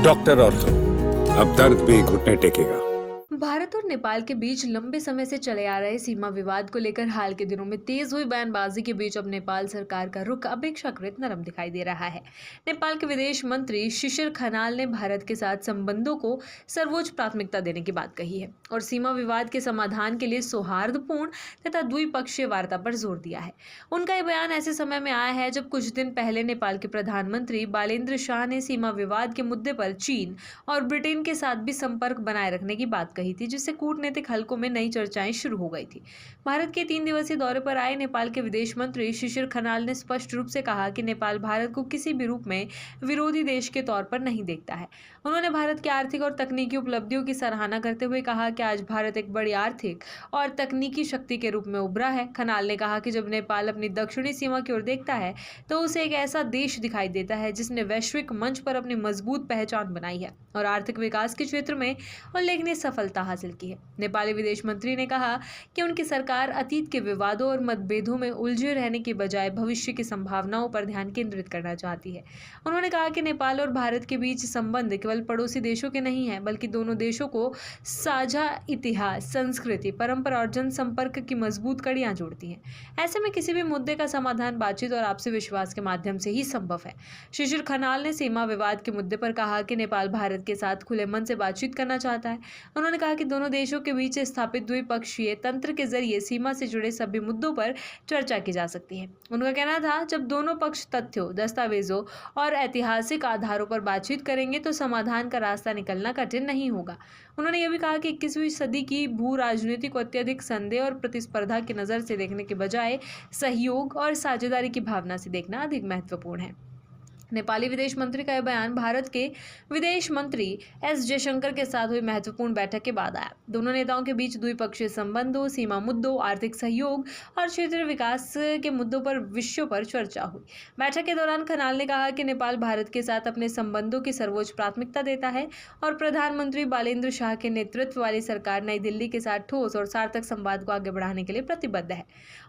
Doctor ortho, अब दर्द भी घुटने टेकेगा। भारत और नेपाल के बीच लंबे समय से चले आ रहे सीमा विवाद को लेकर हाल के दिनों में तेज हुई बयानबाजी के बीच अब नेपाल सरकार का रुख अपेक्षाकृत नरम दिखाई दे रहा है। नेपाल के विदेश मंत्री शिशिर खनाल ने भारत के साथ संबंधों को सर्वोच्च प्राथमिकता देने की बात कही है और सीमा विवाद के समाधान के लिए सौहार्दपूर्ण तथा द्विपक्षीय वार्ता पर जोर दिया है। उनका यह बयान ऐसे समय में आया है जब कुछ दिन पहले नेपाल के प्रधानमंत्री बालेन्द्र शाह ने सीमा विवाद के मुद्दे पर चीन और ब्रिटेन के साथ भी संपर्क बनाए रखने की बात कही थी, जिससे कूटनीतिक हलकों में नई चर्चाएं शुरू हो गई थी। भारत के 3 दिवसीय दौरे पर आए नेपाल के विदेश मंत्री शिशिर खनाल ने स्पष्ट रूप से कहा कि नेपाल भारत को किसी भी रूप में विरोधी देश के तौर पर नहीं देखता है। उन्होंने भारत की आर्थिक और तकनीकी उपलब्धियों की सराहना करते हुए कहा कि आज भारत एक बड़ी आर्थिक और तकनीकी शक्ति के रूप में उभरा है। खनाल ने कहा कि जब नेपाल अपनी दक्षिणी सीमा की ओर देखता है तो उसे एक ऐसा देश दिखाई देता है जिसने वैश्विक मंच पर अपनी मजबूत पहचान बनाई है और आर्थिक विकास के क्षेत्र में उल्लेखनीय सफलता हासिल की है। नेपाली विदेश मंत्री ने कहा कि उनकी सरकार अतीत के विवादों और मतभेदों में उलझे रहने के बजाय भविष्य की संभावनाओं पर ध्यान केंद्रित करना चाहती है। उन्होंने कहा कि नेपाल और भारत के बीच संबंध केवल पड़ोसी देशों के नहीं है, बल्कि दोनों देशों को साझा इतिहास, संस्कृति, परंपरा और जनसंपर्क की मजबूत कड़ियां जोड़ती हैं। ऐसे में किसी भी मुद्दे का समाधान बातचीत और आपसी विश्वास के माध्यम से ही संभव है। शिशिर खनाल ने सीमा विवाद के मुद्दे पर कहा कि नेपाल भारत के साथ खुले मन से बातचीत करना चाहता है। उन्होंने कहा कि दोनों देशों के बीच स्थापित द्विपक्षीय तंत्र के जरिए सीमा से जुड़े सभी मुद्दों पर चर्चा की जा सकती है। उनका कहना था, जब दोनों पक्ष तथ्यों, दस्तावेजों और ऐतिहासिक आधारों पर बातचीत करेंगे तो समाधान का रास्ता निकलना कठिन नहीं होगा। उन्होंने यह भी कहा कि 21वीं सदी की भू राजनीति को अत्यधिक संदेह और प्रतिस्पर्धा की नज़र से देखने के बजाय सहयोग और साझेदारी की भावना से देखना अधिक महत्वपूर्ण है। नेपाली विदेश मंत्री का यह बयान भारत के विदेश मंत्री एस जयशंकर के साथ हुई महत्वपूर्ण बैठक के बाद आया। दोनों नेताओं के बीच द्विपक्षीय संबंधों, सीमा मुद्दों, आर्थिक सहयोग और क्षेत्रीय विकास के मुद्दों पर विषयों पर चर्चा हुई। बैठक के दौरान खनाल ने कहा कि नेपाल भारत के साथ अपने संबंधों की सर्वोच्च प्राथमिकता देता है और प्रधानमंत्री बालेन्द्र शाह के नेतृत्व वाली सरकार नई दिल्ली के साथ ठोस और सार्थक संवाद को आगे बढ़ाने के लिए प्रतिबद्ध है।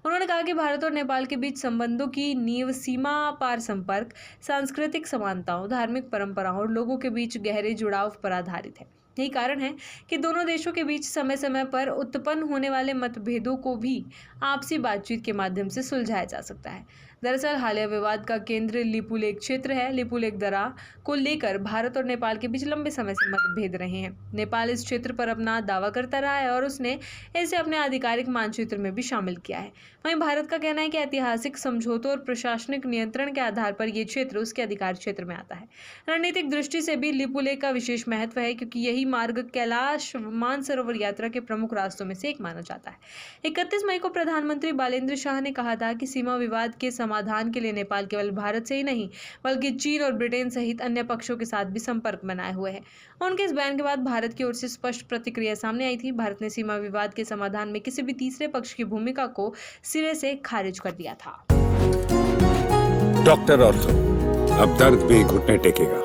उन्होंने कहा कि भारत और नेपाल के बीच संबंधों की नींव सीमा पार संपर्क, सांस्कृतिक समानताओं, धार्मिक परंपराओं और लोगों के बीच गहरे जुड़ाव पर आधारित है। यही कारण है कि दोनों देशों के बीच समय समय पर उत्पन्न होने वाले मतभेदों को भी आपसी बातचीत के माध्यम से सुलझाया जा सकता है। दरअसल हालिया विवाद का केंद्र लिपुलेख क्षेत्र है। लिपुलेख दर्रा को लेकर भारत और नेपाल के बीच लंबे समय से मतभेद रहे हैं। नेपाल इस क्षेत्र पर अपना दावा करता रहा है और उसने इसे अपने आधिकारिक मानचित्र में भी शामिल किया है। वहीं भारत का कहना है कि ऐतिहासिक समझौतों और प्रशासनिक नियंत्रण के आधार पर यह क्षेत्र उसके अधिकार क्षेत्र में आता है। रणनीतिक दृष्टि से भी लिपुलेख का विशेष महत्व है, क्योंकि यही मार्ग कैलाश मानसरोवर यात्रा के प्रमुख रास्तों में से एक माना जाता है। 31 मई को प्रधानमंत्री बालेन्द्र शाह ने कहा था कि सीमा विवाद के समाधान के लिए नेपाल केवल भारत से ही नहीं, बल्कि चीन और ब्रिटेन सहित अन्य पक्षों के साथ भी संपर्क बनाए हुए है। उनके इस बयान के बाद भारत की ओर से स्पष्ट प्रतिक्रिया सामने आई थी। भारत ने सीमा विवाद के समाधान में किसी भी तीसरे पक्ष की भूमिका को सिरे से खारिज कर दिया था। डॉक्टर ऑर्थो, अब दर्द भी घुटने टेकेगा।